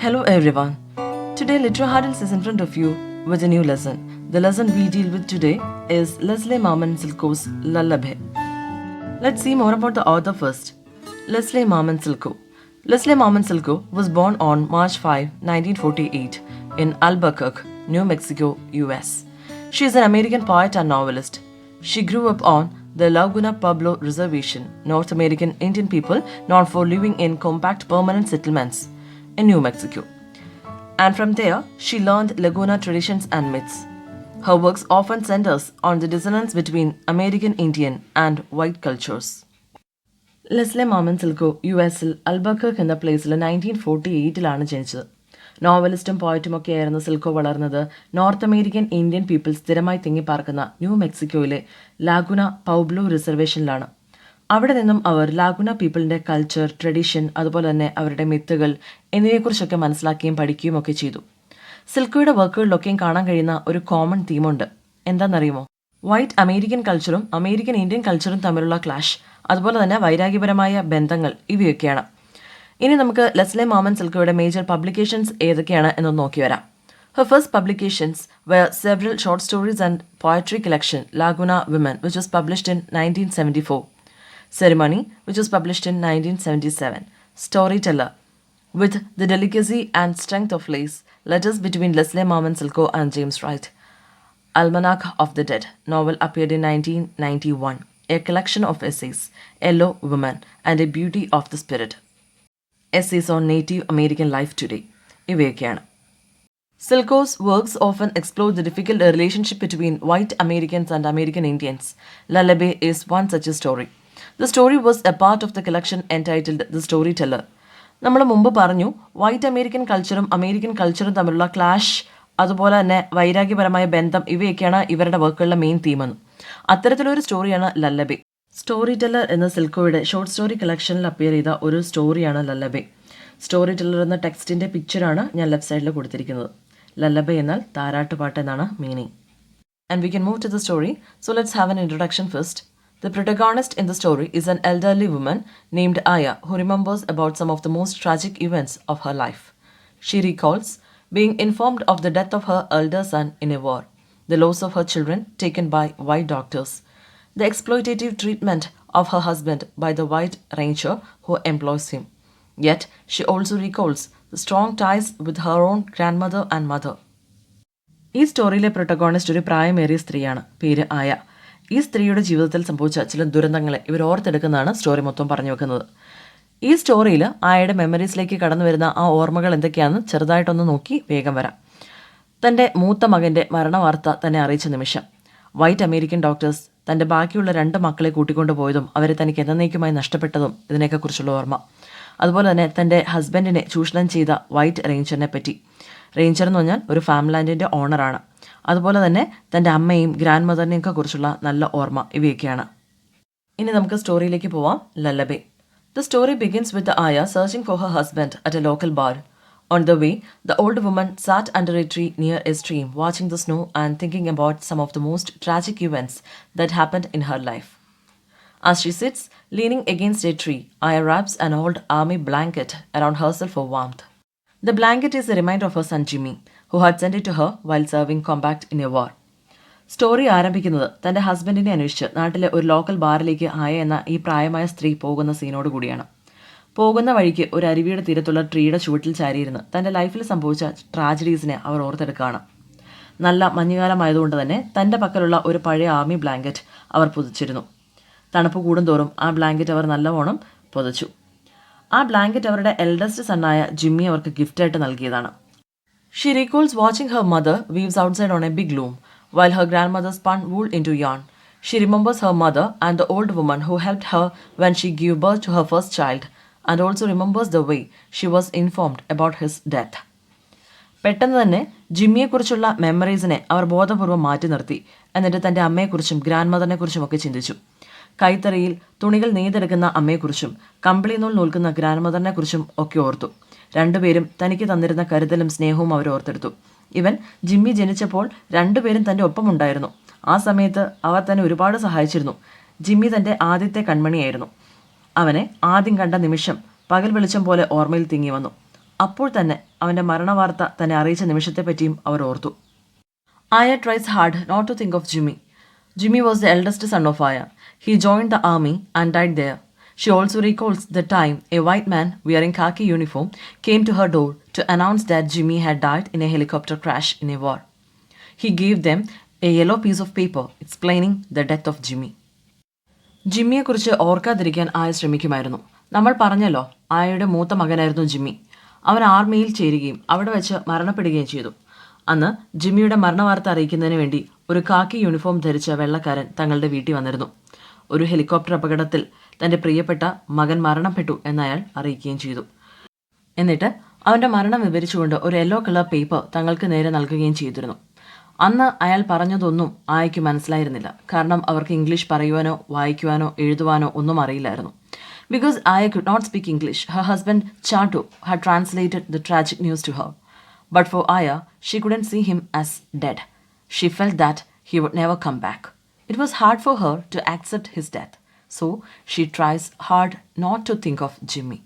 Hello everyone. Today Literature Hurdles is in front of you with a new lesson. The lesson we deal with today is Leslie Marmon Silko's Lullaby. Let's see more about the author first. Leslie Marmon Silko. Leslie Marmon Silko was born on March 5, 1948 in Albuquerque, New Mexico, US. She is an American poet and novelist. She grew up on the Laguna Pueblo Reservation, North American Indian people known for living in compact permanent settlements in New Mexico. And from there, she learned Laguna traditions and myths. Her works often centers on the dissonance between American Indian and white cultures. ലെസ്ലെ മാമൻ സിൽക്കോ US-ൽ അൽബക്കർക്ക് എന്ന പ്ലേസിൽ 1948-ലാണ് ജനിച്ചത്. നോവലിസ്റ്റും പോയറ്റുമൊക്കെ ആയിരുന്ന സിൽക്കോ വളർന്നത് north American Indian people സ്ഥിരമായി തിങ്ങിപ്പാർക്കുന്ന new മെക്സിക്കോയിലെ ലാഗുന പൗബ്ലോ റിസർവേഷനിലാണ്. അവിടെ നിന്നും അവർ ലാഗുന പീപ്പിളിൻ്റെ കൾച്ചർ, ട്രഡീഷൻ, അതുപോലെ തന്നെ അവരുടെ മിത്തുകൾ എന്നിവയെക്കുറിച്ചൊക്കെ മനസ്സിലാക്കുകയും പഠിക്കുകയും ഒക്കെ ചെയ്തു. സിൽക്കോയുടെ വർക്കുകളിലൊക്കെയും കാണാൻ കഴിയുന്ന ഒരു കോമൺ തീമുണ്ട്. എന്താണെന്നറിയുമോ? വൈറ്റ് അമേരിക്കൻ കൾച്ചറും അമേരിക്കൻ ഇന്ത്യൻ കൾച്ചറും തമ്മിലുള്ള ക്ലാഷ്, അതുപോലെ തന്നെ വൈരാഗ്യപരമായ ബന്ധങ്ങൾ, ഇവയൊക്കെയാണ്. ഇനി നമുക്ക് ലെസ്ലെ മാമൻ സിൽക്കോയുടെ മേജർ പബ്ലിക്കേഷൻസ് ഏതൊക്കെയാണ് എന്നൊന്ന് നോക്കി വരാം. Her first publications were several short stories and poetry collection Laguna Women, which was published in 1974. Ceremony, which was published in 1977. Storyteller, with the delicacy and strength of lace, letters between Leslie Marmon Silko and James Wright. Almanac of the Dead, novel appeared in 1991. A collection of essays, Yellow Woman, and A Beauty of the Spirit. Essays on Native American life today. ഇവയൊക്കെയാണ്. Silko's works often explore the difficult relationship between white Americans and American Indians. Lullaby is one such a story. The story was a part of the collection entitled The Storyteller. നമ്മൾ മുമ്പ് പറഞ്ഞു, white American കൾച്ചറും American കൾച്ചറും തമ്മിലുള്ള clash, അതുപോലെ തന്നെ വൈരാഗ്യപരമായ ബന്ധം, ഇവയൊക്കെയാണ് ഇവരുടെ വർക്കുകളിലെ മെയിൻ തീമെന്ന്. അത്തരത്തിലൊരു സ്റ്റോറിയാണ് ലല്ലബി. സ്റ്റോറി ടെല്ലർ എന്ന സിൽക്കോയുടെ ഷോർട്ട് സ്റ്റോറി കളക്ഷനിൽ അപ്പിയർ ചെയ്ത ഒരു സ്റ്റോറിയാണ് ലല്ലബി. സ്റ്റോറി ടെല്ലർ എന്ന ടെക്സ്റ്റിൻ്റെ പിക്ചറാണ് ഞാൻ ലെഫ്റ്റ് സൈഡിൽ കൊടുത്തിരിക്കുന്നത്. ലല്ലബി എന്നാൽ താരാട്ടുപാട്ട് എന്നാണ് meaning. And we can move to the story. So let's have an introduction first. The protagonist in the story is an elderly woman named Aya who remembers about some of the most tragic events of her life. She recalls being informed of the death of her elder son in a war, the loss of her children taken by white doctors, the exploitative treatment of her husband by the white ranger who employs him. Yet, she also recalls the strong ties with her own grandmother and mother. ഈ സ്റ്റോറിയിലെ protagonist ഒരു പ്രായമേറിയ സ്ത്രീയാണ്. പേര് ആയ. ഈ സ്ത്രീയുടെ ജീവിതത്തിൽ സംഭവിച്ച ചില ദുരന്തങ്ങളെ ഇവർ ഓർത്തെടുക്കുന്നതാണ് സ്റ്റോറി മൊത്തം പറഞ്ഞു വെക്കുന്നത്. ഈ സ്റ്റോറിയിൽ ആയയുടെ മെമ്മറീസിലേക്ക് കടന്നു വരുന്ന ആ ഓർമ്മകൾ എന്തൊക്കെയാണെന്ന് ചെറുതായിട്ടൊന്ന് നോക്കി വേഗം വരാം. തൻ്റെ മൂത്ത മകൻ്റെ മരണവാർത്ത തന്നെ അറിയിച്ച നിമിഷം, വൈറ്റ് അമേരിക്കൻ ഡോക്ടേഴ്സ് തൻ്റെ ബാക്കിയുള്ള 2 മക്കളെ കൂട്ടിക്കൊണ്ടു പോയതും അവരെ തനിക്ക് എന്നേക്കുമായി നഷ്ടപ്പെട്ടതും ഇതിനെക്കുറിച്ചുള്ള ഓർമ്മ. അതുപോലെ തന്നെ തൻ്റെ ഹസ്ബൻഡിനെ ചൂഷണം ചെയ്ത വൈറ്റ് റേഞ്ചറിനെ പറ്റി. റേഞ്ചർ എന്ന് പറഞ്ഞാൽ ഒരു ഫാംലാൻഡിൻ്റെ ഓണറാണ്. അതുപോലെ തന്നെ തൻ്റെ അമ്മയും ഗ്രാൻഡ് മദറിനെയൊക്കെ കുറിച്ചുള്ള നല്ല ഓർമ്മ, ഇവയൊക്കെയാണ്. ഇനി നമുക്ക് സ്റ്റോറിയിലേക്ക് പോവാം. Lullaby. The story begins with Aya searching for her husband at a local bar. On the way, the old woman sat under a tree near a stream watching the snow and thinking about some of the most tragic events that happened in her life. As she sits, leaning against a tree, Aya wraps an old army blanket around herself for warmth. The blanket is a reminder of her son Jimmy, who had sent it to her while serving combat in a war. Story ആരംഭിക്കുന്നത് തൻ്റെ ഹസ്ബൻഡിനെ അന്വേഷിച്ച് നാട്ടിലെ ഒരു local ബാറിലേക്ക് ആയ എന്ന ഈ പ്രായമായ സ്ത്രീ പോകുന്ന സീനോട് കൂടിയാണ്. പോകുന്ന വഴിക്ക് ഒരു അരുവിയുടെ തീരത്തുള്ള ട്രീയുടെ ചുവട്ടിൽ ചാരിയിരുന്ന് തൻ്റെ ലൈഫിൽ സംഭവിച്ച ട്രാജഡീസിനെ അവർ ഓർത്തെടുക്കുകയാണ്. നല്ല മഞ്ഞുകാലമായതുകൊണ്ട് തന്നെ തൻ്റെ പക്കലുള്ള ഒരു പഴയ ആർമി ബ്ലാങ്കറ്റ് അവർ പുതച്ചിരുന്നു. തണുപ്പ് കൂടുന്തോറും ആ ബ്ലാങ്കറ്റ് അവർ നല്ലവണ്ണം പുതച്ചു. ആ ബ്ലാങ്കറ്റ് അവരുടെ എൽഡസ്റ്റ് സണ്ണായ ജിമ്മി അവർക്ക് ഗിഫ്റ്റായിട്ട് നൽകിയതാണ്. She recalls watching her mother weaves outside on a big loom while her grandmother spun wool into yarn. She remembers her mother and the old woman who helped her when she gave birth to her first child, and also remembers the way she was informed about his death. പെട്ടെന്ന് തന്നെ ജിമ്മിയെക്കുറിച്ചുള്ള മെമ്മറീസിനെ അവർ ബോധപൂർവ്വം മാറ്റി നിർത്തി. എന്നിട്ട് തൻ്റെ അമ്മയെക്കുറിച്ചും grand മദറിനെക്കുറിച്ചും ഒക്കെ ചിന്തിച്ചു. കൈത്തറിയിൽ തുണികൾ നെയ്തെടുക്കുന്ന അമ്മയെക്കുറിച്ചും കമ്പിളി നൂൽ നൂൽക്കുന്ന ഗ്രാൻഡ് മദറിനെക്കുറിച്ചും ഒക്കെ ഓർത്തു. രണ്ടുപേരും തനിക്ക് തന്നിരുന്ന കരുതലും സ്നേഹവും അവർ ഓർത്തെടുത്തു. ഇവൻ ജിമ്മി ജനിച്ചപ്പോൾ 2 പേരും തൻ്റെ ഒപ്പമുണ്ടായിരുന്നു. ആ സമയത്ത് അവർ തന്നെ ഒരുപാട് സഹായിച്ചിരുന്നു. ജിമ്മി തൻ്റെ ആദ്യത്തെ കൺമണിയായിരുന്നു. അവനെ ആദ്യം കണ്ട നിമിഷം പകൽ വെളിച്ചം പോലെ ഓർമ്മയിൽ തിങ്ങി വന്നു. അപ്പോൾ തന്നെ അവൻ്റെ മരണവാർത്ത തന്നെ അറിയിച്ച നിമിഷത്തെപ്പറ്റിയും അവർ ഓർത്തു. Aya tries hard not to think of Jimmy. Jimmy was the eldest son of Aya. He joined the army and died there. She also recalls the time a white man wearing khaki uniform came to her door to announce that Jimmy had died in a helicopter crash in a war. He gave them a yellow piece of paper explaining the death of Jimmy. ജിമ്മിയെക്കുറിച്ച് ഓർക്കാതിരിക്കാൻ ആയ ശ്രമിക്കുമായിരുന്നു. നമ്മൾ പറഞ്ഞല്ലോ, ആയയുടെ മൂത്ത മകനായിരുന്നു Jimmy. അവൻ ആർമിയിൽ ചേരുകയും അവിടെ വെച്ച് മരണപ്പെടുകയും ചെയ്തു. അന്ന് ജിമ്മിയുടെ മരണവാർത്ത അറിയിക്കുന്നതിന് വേണ്ടി ഒരു കാക്കി യൂണിഫോം ധരിച്ച വെള്ളക്കാരൻ തങ്ങളുടെ വീട്ടിൽ വന്നിരുന്നു. ഒരു ഹെലികോപ്റ്റർ അപകടത്തിൽ തൻ്റെ പ്രിയപ്പെട്ട മകൻ മരണപ്പെട്ടു എന്നയാൾ അറിയിക്കുകയും ചെയ്തു. എന്നിട്ട് അവൻ്റെ മരണം വിവരിച്ചുകൊണ്ട് ഒരു യെല്ലോ കളർ പേപ്പർ തങ്ങൾക്ക് നേരെ നൽകുകയും ചെയ്തിരുന്നു. അന്ന് അയാൾ പറഞ്ഞതൊന്നും ആയയ്ക്ക് മനസ്സിലായിരുന്നില്ല. കാരണം അവർക്ക് ഇംഗ്ലീഷ് പറയുവാനോ വായിക്കുവാനോ എഴുതുവാനോ ഒന്നും അറിയില്ലായിരുന്നു. Because Aya could not speak English, her husband Chato had translated the tragic news to her. But for Aya, she couldn't see him as dead. She felt that he would never come back. It was hard for her to accept his death. So she tries hard not to think of Jimmy.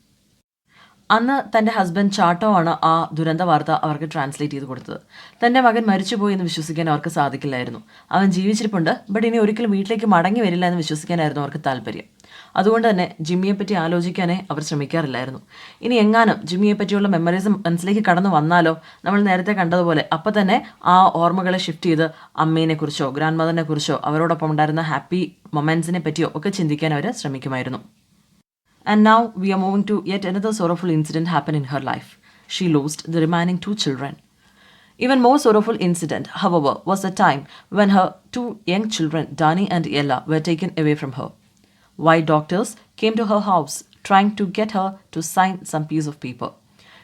അന്ന് തൻ്റെ husband ചാട്ടോ ആണ് ആ ദുരന്ത വാർത്ത അവർക്ക് translate ചെയ്ത് കൊടുത്തത്. തൻ്റെ മകൻ മരിച്ചുപോയി എന്ന് വിശ്വസിക്കാൻ അവർക്ക് സാധിക്കില്ലായിരുന്നു. അവൻ ജീവിച്ചിരിപ്പുണ്ട്, ബട്ട് ഇനി ഒരിക്കലും വീട്ടിലേക്ക് മടങ്ങി വരില്ല എന്ന് വിശ്വസിക്കാനായിരുന്നു അവർക്ക് താല്പര്യം. അതുകൊണ്ട് തന്നെ ജിമ്മിയെപ്പറ്റി ആലോചിക്കാനേ അവർ ശ്രമിക്കാറില്ലായിരുന്നു. ഇനി എങ്ങാനും ജിമ്മിയെപ്പറ്റിയുള്ള മെമ്മറീസ് മനസ്സിലേക്ക് കടന്നു വന്നാലോ, നമ്മൾ നേരത്തെ കണ്ടതുപോലെ അപ്പം തന്നെ ആ ഓർമ്മകളെ ഷിഫ്റ്റ് ചെയ്ത് അമ്മേനെക്കുറിച്ചോ ഗ്രാൻഡ് മദറിനെ കുറിച്ചോ അവരോടൊപ്പം ഉണ്ടായിരുന്ന ഹാപ്പി മൊമെൻറ്റ്സിനെ പറ്റിയോ ഒക്കെ ചിന്തിക്കാൻ അവർ ശ്രമിക്കുമായിരുന്നു. And now we are moving to yet another sorrowful incident happened in her life. She lost the remaining 2 children. Even more sorrowful incident, however, was the time when her 2 young children, Dani and Ella, were taken away from her. White doctors came to her house trying to get her to sign some piece of paper.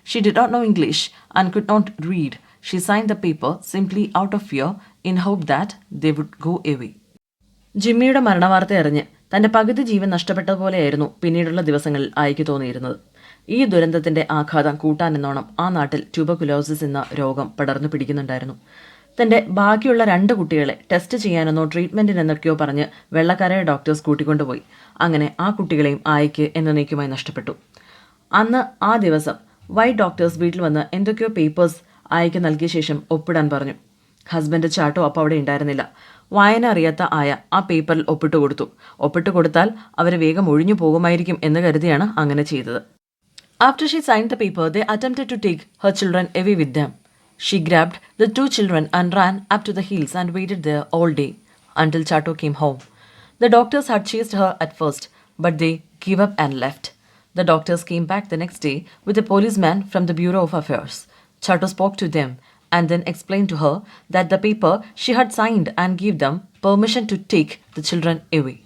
She did not know English and could not read. She signed the paper simply out of fear in hope that they would go away. ജിമ്മിയുടെ മരണവാർത്ത അറിഞ്ഞ് തൻ്റെ പകുതി ജീവൻ നഷ്ടപ്പെട്ടതുപോലെയായിരുന്നു പിന്നീടുള്ള ദിവസങ്ങളിൽ ആയിക്ക് തോന്നിയിരുന്നത്. ഈ ദുരന്തത്തിൻ്റെ ആഘാതം കൂട്ടാനെന്നോണം ആ നാട്ടിൽ ട്യൂബർകുലോസിസ് എന്ന രോഗം പടർന്നു പിടിക്കുന്നുണ്ടായിരുന്നു. തൻ്റെ ബാക്കിയുള്ള 2 കുട്ടികളെ ടെസ്റ്റ് ചെയ്യാനെന്നോ ട്രീറ്റ്മെൻറ്റിനെന്നൊക്കെയോ പറഞ്ഞ് വെള്ളക്കാരായ ഡോക്ടേഴ്സ് കൂട്ടിക്കൊണ്ടുപോയി. അങ്ങനെ ആ കുട്ടികളെയും ആയിക്ക് എന്നേക്കുമായി നഷ്ടപ്പെട്ടു. അന്ന് ആ ദിവസം വൈറ്റ് ഡോക്ടേഴ്സ് വീട്ടിൽ വന്ന് എന്തൊക്കെയോ പേപ്പേഴ്സ് ആയിക്ക് നൽകിയ ശേഷം ഒപ്പിടാൻ പറഞ്ഞു. ഹസ്ബൻഡ് ചാട്ടോ അപ്പോൾ അവിടെ ഉണ്ടായിരുന്നില്ല. വായന അറിയാത്ത ആയ ആ പേപ്പറിൽ ഒപ്പിട്ട് കൊടുത്തു. ഒപ്പിട്ട് കൊടുത്താൽ അവർ വേഗം ഒഴിഞ്ഞു പോകുമായിരിക്കും എന്ന് കരുതിയാണ് അങ്ങനെ ചെയ്തത്. After she signed the paper, they attempted to take her children away with them. She grabbed the 2 children and ran up to the hills and waited there all day until Chato came home. The doctors had chased her at first, but they gave up and left. The doctors came back the next day with a policeman from the Bureau of Affairs. Chato spoke to them and then explained to her that the paper she had signed and gave them permission to take the children away.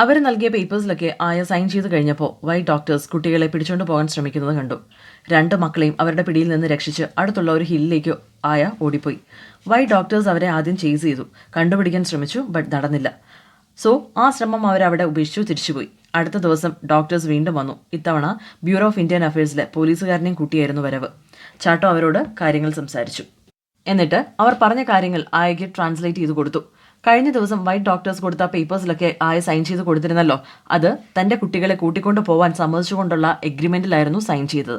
അവർ നൽകിയ പേപ്പേഴ്സിലൊക്കെ ആയ sign ചെയ്ത് കഴിഞ്ഞപ്പോൾ white doctors കുട്ടികളെ പിടിച്ചുകൊണ്ട് പോകാൻ ശ്രമിക്കുന്നത് കണ്ടു. 2 മക്കളെയും അവരുടെ പിടിയിൽ നിന്ന് രക്ഷിച്ച് അടുത്തുള്ള ഒരു ഹില്ലിലേക്ക് ആയ ഓടിപ്പോയി. വൈറ്റ് ഡോക്ടേഴ്സ് അവരെ ആദ്യം ചേസ് ചെയ്തു, കണ്ടുപിടിക്കാൻ ശ്രമിച്ചു, ബട്ട് നടന്നില്ല. സോ ആ ശ്രമം അവരവിടെ ഉപേക്ഷിച്ചു തിരിച്ചുപോയി. അടുത്ത ദിവസം ഡോക്ടേഴ്സ് വീണ്ടും വന്നു. ഇത്തവണ ബ്യൂറോ ഓഫ് ഇന്ത്യൻ അഫയേഴ്സിലെ പോലീസുകാരനെയും കൂട്ടിയായിരുന്നു വരവ്. ചാട്ടോ അവരോട് കാര്യങ്ങൾ സംസാരിച്ചു. എന്നിട്ട് അവർ പറഞ്ഞ കാര്യങ്ങൾ ആയയ്ക്ക് ട്രാൻസ്ലേറ്റ് ചെയ്ത് കൊടുത്തു. കഴിഞ്ഞ ദിവസം വൈറ്റ് ഡോക്ടേഴ്സ് കൊടുത്ത പേപ്പേഴ്സിലൊക്കെ ആയ സൈൻ ചെയ്ത് കൊടുത്തിരുന്നല്ലോ, അത് തൻ്റെ കുട്ടികളെ കൂട്ടിക്കൊണ്ടു പോവാൻ സമ്മതിച്ചുകൊണ്ടുള്ള എഗ്രിമെൻറ്റിലായിരുന്നു സൈൻ ചെയ്തത്.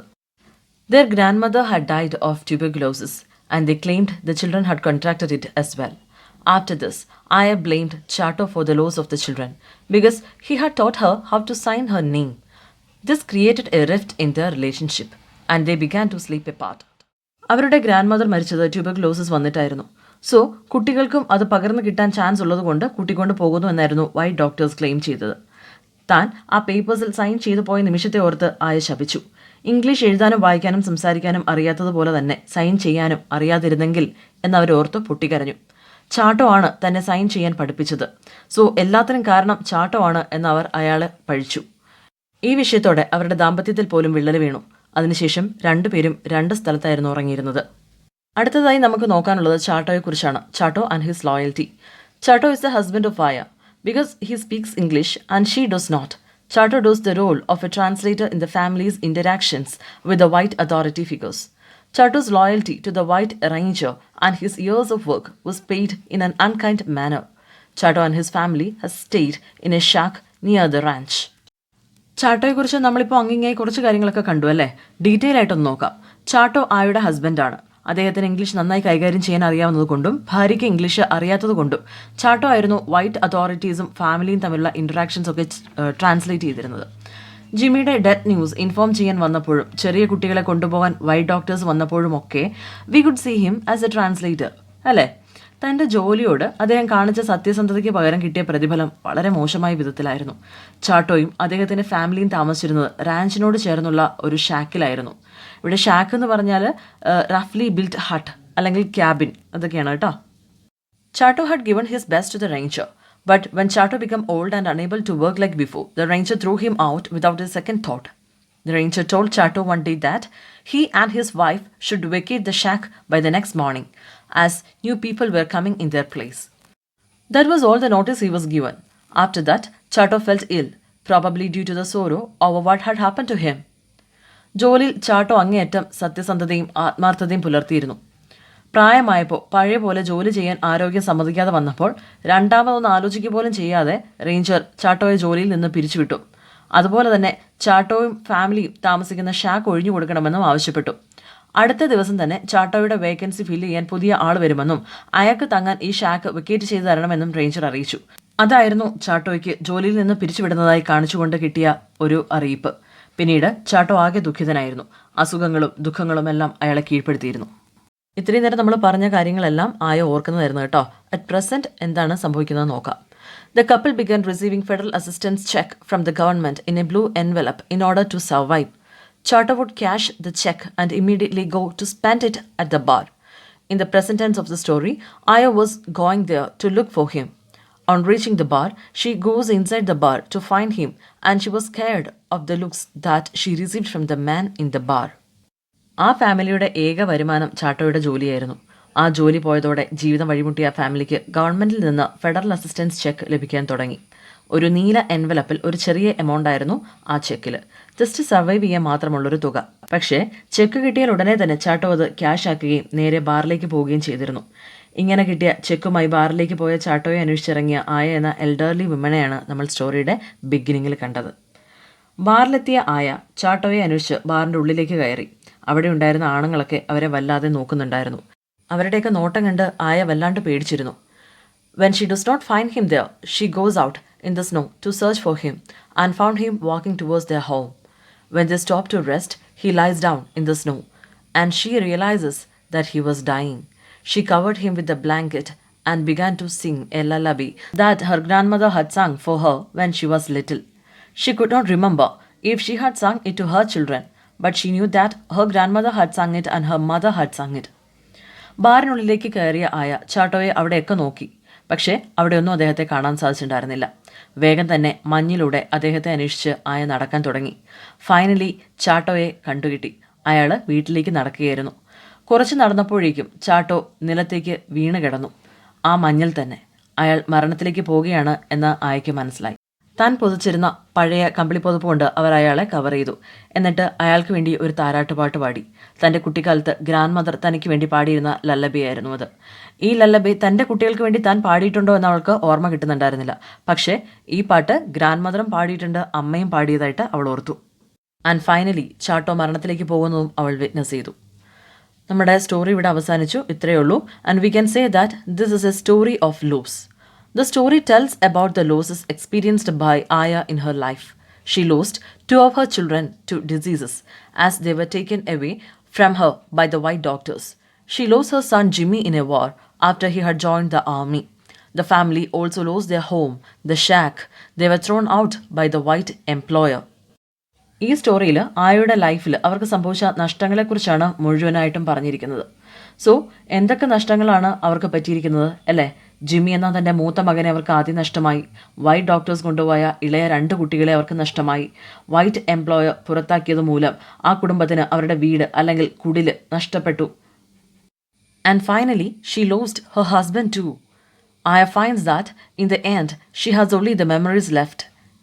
Their grandmother had died of tuberculosis and they claimed the children had contracted it as well. After this, Aya blamed Chato for the loss of the children because he had taught her how to sign her name. This created a rift in their relationship and they began to sleep apart. അവരുടെ grand mother മരിച്ചത് tuberculosis വന്നിട്ടായിരുന്നു. So കുട്ടികൾക്കും അത് പകർന്നു കിട്ടാൻ chance ഉള്ളതുകൊണ്ട് കൂട്ടിക്കൊണ്ട് പോകുന്നു എന്നായിരുന്നു വൈറ്റ് ഡോക്ടേഴ്സ് ക്ലെയിം ചെയ്തത്. താൻ ആ പേപ്പേഴ്സിൽ സൈൻ ചെയ്തു പോയ നിമിഷത്തെ ഓർത്ത് ആയ ശപിച്ചു. ഇംഗ്ലീഷ് എഴുതാനും വായിക്കാനും സംസാരിക്കാനും അറിയാത്തതുപോലെ തന്നെ സൈൻ ചെയ്യാനും അറിയാതിരുന്നെങ്കിൽ എന്നവരോർത്ത് പൊട്ടിക്കരഞ്ഞു. ചാട്ടോ ആണ് തന്നെ സൈൻ ചെയ്യാൻ പഠിപ്പിച്ചത്. സോ എല്ലാത്തിനും കാരണം ചാട്ടോ ആണ് എന്നവർ അയാളെ പഴിച്ചു. ഈ വിഷയത്തോടെ അവരുടെ ദാമ്പത്യത്തിൽ പോലും വിള്ളൽ വീണു. അതിനുശേഷം 2 പേരും 2 സ്ഥലത്തായിരുന്നു ഉറങ്ങിയിരുന്നത്. അടുത്തതായി നമുക്ക് നോക്കാനുള്ളത് ചാട്ടോയെക്കുറിച്ചാണ്. Chato and his loyalty. Chato is the husband of Aya. Because he speaks English and she does not, Chato does the role of a translator in the family's interactions with the white authority figures. Chato's loyalty to the white ranger and his years of work was paid in an unkind manner. Chato and his family has stayed in a shack near the ranch. ചാട്ടോയെക്കുറിച്ച് നമ്മളിപ്പോൾ അങ്ങിങ്ങായി കുറച്ച് കാര്യങ്ങളൊക്കെ കണ്ടു അല്ലേ? Detail ആയിട്ടൊന്ന് നോക്കാം. ചാട്ടോ ആയുടെ ഹസ്ബൻഡാണ്. അദ്ദേഹത്തിന് English നന്നായി കൈകാര്യം ചെയ്യാൻ അറിയാവുന്നതുകൊണ്ടും ഭാര്യയ്ക്ക് ഇംഗ്ലീഷ് അറിയാത്തതുകൊണ്ടും ചാട്ടോ ആയിരുന്നു വൈറ്റ് അതോറിറ്റീസും ഫാമിലിയും തമ്മിലുള്ള ഇൻറ്ററാക്ഷൻസ് ഒക്കെ ട്രാൻസ്ലേറ്റ് ചെയ്തിരുന്നത്. ജിമ്മിയുടെ ഡെത്ത് ന്യൂസ് ഇൻഫോം ചെയ്യാൻ വന്നപ്പോഴും ചെറിയ കുട്ടികളെ കൊണ്ടുപോകാൻ വൈറ്റ് ഡോക്ടേഴ്സ് വന്നപ്പോഴും ഒക്കെ we could see him as a translator അല്ലേ? തൻ്റെ ജോലിയോട് അദ്ദേഹം കാണിച്ച സത്യസന്ധതയ്ക്ക് പകരം കിട്ടിയ പ്രതിഫലം വളരെ മോശമായ വിധത്തിലായിരുന്നു. ചാട്ടോയും അദ്ദേഹത്തിൻ്റെ ഫാമിലിയും താമസിച്ചിരുന്നത് റാഞ്ചിനോട് ചേർന്നുള്ള ഒരു ഷാക്കിലായിരുന്നു. ഇവിടെ ഷാക്ക് എന്ന് പറഞ്ഞാൽ റഫ്ലി ബിൽറ്റ് ഹട്ട് അല്ലെങ്കിൽ ക്യാബിൻ അതൊക്കെയാണ് കേട്ടോ. Chato had given his best to the ranger, but when Chato became old and unable to work like before, the ranger threw him out without a second thought. The ranger told Chato one day that he and his wife should vacate the shack by the next morning, as new people were coming in their place. That was all the notice he was given. After that, Chato felt ill, probably due to the sorrow over what had happened to him. ജോലിയിൽ ചാട്ടോ അങ്ങേയറ്റം സത്യസന്ധതയും ആത്മാർത്ഥതയും പുലർത്തിയിരുന്നു. പ്രായമായപ്പോൾ പഴയ പോലെ ജോലി ചെയ്യാൻ ആരോഗ്യം സമ്മതിക്കാതെ വന്നപ്പോൾ രണ്ടാമതൊന്ന് ആലോചിക്കുക പോലും ചെയ്യാതെ റേഞ്ചർ ചാട്ടോയെ ജോലിയിൽ നിന്ന് പിരിച്ചുവിട്ടു. അതുപോലെ തന്നെ ചാട്ടോയും ഫാമിലിയും താമസിക്കുന്ന ഷാക്ക് ഒഴിഞ്ഞു കൊടുക്കണമെന്നും ആവശ്യപ്പെട്ടു. അടുത്ത ദിവസം തന്നെ ചാട്ടോയുടെ വേക്കൻസി ഫില്ല് ചെയ്യാൻ പുതിയ ആൾ വരുമെന്നും അയാൾക്ക് തങ്ങാൻ ഈ ഷാക്ക് വെക്കേറ്റ് ചെയ്തു തരണമെന്നും റേഞ്ചർ അറിയിച്ചു. അതായിരുന്നു ചാട്ടോയ്ക്ക് ജോലിയിൽ നിന്ന് പിരിച്ചുവിടുന്നതായി കാണിച്ചുകൊണ്ട് കിട്ടിയ ഒരു അറിയിപ്പ്. പിന്നീട് ചാട്ടോ ആകെ ദുഃഖിതനായിരുന്നു. അസുഖങ്ങളും ദുഃഖങ്ങളും എല്ലാം അയാളെ കീഴ്പ്പെടുത്തിയിരുന്നു. ഇത്രയും നേരം നമ്മൾ പറഞ്ഞ കാര്യങ്ങളെല്ലാം ആയ ഓർക്കുന്നതായിരുന്നു കേട്ടോ. അറ്റ് പ്രസന്റ് എന്താണ് സംഭവിക്കുന്നത് നോക്കാം. The couple began receiving federal assistance check from the government in a blue envelope in order to survive. Chato would cash the check and immediately go to spend it at the bar. In the present tense of the story, Aya was going there to look for him. On reaching the bar, she goes inside the bar to find him, and she was scared of the looks that she received from the man in the bar. ആ ഫാമിലിയുടെ ഏക വരുമാനം ചാട്ടോയുടെ ജോലിയായിരുന്നു. ആ ജോലി പോയതോടെ ജീവിതം വഴിമുട്ടിയ ഫാമിലിക്ക് ഗവൺമെൻറ്റിൽ നിന്ന് ഫെഡറൽ അസിസ്റ്റൻസ് ചെക്ക് ലഭിക്കാൻ തുടങ്ങി. ഒരു നീല എൻവലപ്പിൽ ഒരു ചെറിയ എമൗണ്ട് ആയിരുന്നു ആ ചെക്കിൽ. ജസ്റ്റ് സർവൈവ് ചെയ്യാൻ മാത്രമുള്ളൊരു തുക. പക്ഷേ ചെക്ക് കിട്ടിയാൽ ഉടനെ തന്നെ ചാട്ടോ അത് ക്യാഷ് ആക്കുകയും നേരെ ബാറിലേക്ക് പോവുകയും ചെയ്തിരുന്നു. ഇങ്ങനെ കിട്ടിയ ചെക്കുമായി ബാറിലേക്ക് പോയ ചാട്ടോയെ അന്വേഷിച്ചിറങ്ങിയ ആയ എന്ന എൽഡർലി വിമനെയാണ് നമ്മൾ സ്റ്റോറിയുടെ ബിഗിനിങ്ങിൽ കണ്ടത്. ബാറിലെത്തിയ ആയ ചാട്ടോയെ അന്വേഷിച്ച് ബാറിൻ്റെ ഉള്ളിലേക്ക് കയറി. അവിടെ ഉണ്ടായിരുന്ന ആണുങ്ങളൊക്കെ അവരെ വല്ലാതെ നോക്കുന്നുണ്ടായിരുന്നു. അവരുടെയൊക്കെ നോട്ടം കണ്ട് ആയ വല്ലാണ്ട് പേടിച്ചിരുന്നു. When she does not find him there, she goes out in the snow to search for him and found him walking towards their home. When they stop to rest, he lies down in the snow and she realizes that he was dying. She covered him with a blanket and began to sing a lullaby that her grandmother had sung for her when she was little. She could not remember if she had sung it to her children, but she knew that her grandmother had sung it and her mother had sung it. ബാറിനുള്ളിലേക്ക് കയറിയ ആയ ചാട്ടോയെ അവിടെയൊക്കെ നോക്കി. പക്ഷേ അവിടെയൊന്നും അദ്ദേഹത്തെ കാണാൻ സാധിച്ചിട്ടുണ്ടായിരുന്നില്ല. വേഗം തന്നെ മഞ്ഞിലൂടെ അദ്ദേഹത്തെ അന്വേഷിച്ച് ആയ നടക്കാൻ തുടങ്ങി. ഫൈനലി ചാട്ടോയെ കണ്ടുകിട്ടി. അയാൾ വീട്ടിലേക്ക് നടക്കുകയായിരുന്നു. കുറച്ച് നടന്നപ്പോഴേക്കും ചാട്ടോ നിലത്തേക്ക് വീണ് കിടന്നു. ആ മഞ്ഞിൽ തന്നെ അയാൾ മരണത്തിലേക്ക് പോവുകയാണ് എന്ന് ആയയ്ക്ക് മനസ്സിലായി. താൻ പൊതിച്ചിരുന്ന പഴയ കമ്പിളി പുതപ്പ് കൊണ്ട് അവർ അയാളെ കവർ ചെയ്തു. എന്നിട്ട് അയാൾക്ക് വേണ്ടി ഒരു താരാട്ടുപാട്ട് പാടി. തൻ്റെ കുട്ടിക്കാലത്ത് ഗ്രാൻഡ് മദർ തനിക്ക് വേണ്ടി പാടിയിരുന്ന ലല്ലബിയായിരുന്നു അത്. ഈ ലല്ലബി തൻ്റെ കുട്ടികൾക്ക് വേണ്ടി താൻ പാടിയിട്ടുണ്ടോ എന്ന് അവൾക്ക് ഓർമ്മ കിട്ടുന്നുണ്ടായിരുന്നില്ല. പക്ഷേ ഈ പാട്ട് ഗ്രാൻഡ് മദറും പാടിയിട്ടുണ്ട്, അമ്മയും പാടിയതായിട്ട് അവൾ ഓർത്തു. ആൻഡ് ഫൈനലി ചാട്ടോ മരണത്തിലേക്ക് പോകുന്നതും അവൾ വിറ്റ്നസ് ചെയ്തു. നമ്മുടെ സ്റ്റോറി ഇവിടെ അവസാനിച്ചു. ഇത്രയേ ഉള്ളൂ. And we can say that this is a story of loss. The story tells about the losses experienced by Aya in her life. She lost 2 of her children to diseases as they were taken away from her by the white doctors. She lost her son Jimmy in a war after he had joined the army. The family also lost their home, the shack. They were thrown out by the white employer. ഈ സ്റ്റോറിയിൽ ആയയുടെ ലൈഫിൽ അവർക്ക് സംഭവിച്ച നഷ്ടങ്ങളെക്കുറിച്ചാണ് മുഴുവനായിട്ടും പറഞ്ഞിരിക്കുന്നത്. So എന്തൊക്കെ നഷ്ടങ്ങളാണ് അവർക്ക് പറ്റിയിരിക്കുന്നത് അല്ലേ? Jimmy എന്ന തൻ്റെ മൂത്ത മകനെ അവർക്ക് ആദ്യം നഷ്ടമായി. വൈറ്റ് ഡോക്ടേഴ്സ് കൊണ്ടുപോയ ഇളയ 2 കുട്ടികളെ അവർക്ക് നഷ്ടമായി. വൈറ്റ് എംപ്ലോയർ പുറത്താക്കിയത് മൂലം ആ കുടുംബത്തിന് അവരുടെ വീട് അല്ലെങ്കിൽ കുടില് നഷ്ടപ്പെട്ടു. And finally she lost her husband too. Aya finds that in the end she has only the memories left.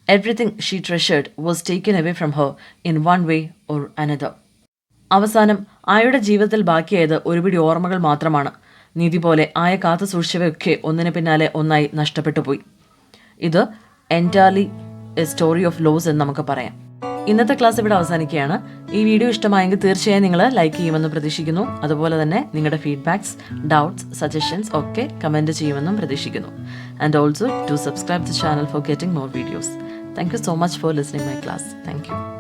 Everything she treasured was taken away from her in one way or another. അവസാനം ആയയുടെ ജീവിതത്തിൽ ബാക്കിയായത് ഒരുപിടി ഓർമ്മകൾ മാത്രമാണ്. നീതി പോലെ ആയ കാത്തു സൂക്ഷിച്ചവയൊക്കെ ഒന്നിന് പിന്നാലെ ഒന്നായി നഷ്ടപ്പെട്ടു പോയി. ഇത് entirely a story of loss എന്ന് നമുക്ക് പറയാം. ഇന്നത്തെ ക്ലാസ് ഇവിടെ അവസാനിക്കുകയാണ്. ഈ വീഡിയോ ഇഷ്ടമായെങ്കിൽ തീർച്ചയായും നിങ്ങൾ ലൈക്ക് ചെയ്യുമെന്ന് പ്രതീക്ഷിക്കുന്നു. അതുപോലെ തന്നെ നിങ്ങളുടെ ഫീഡ്ബാക്സ്, ഡൗട്ട്സ്, സജഷൻസ് ഒക്കെ കമൻറ്റ് ചെയ്യുമെന്നും പ്രതീക്ഷിക്കുന്നു. And also to subscribe the channel for getting more videos. Thank you so much for listening my class. Thank you.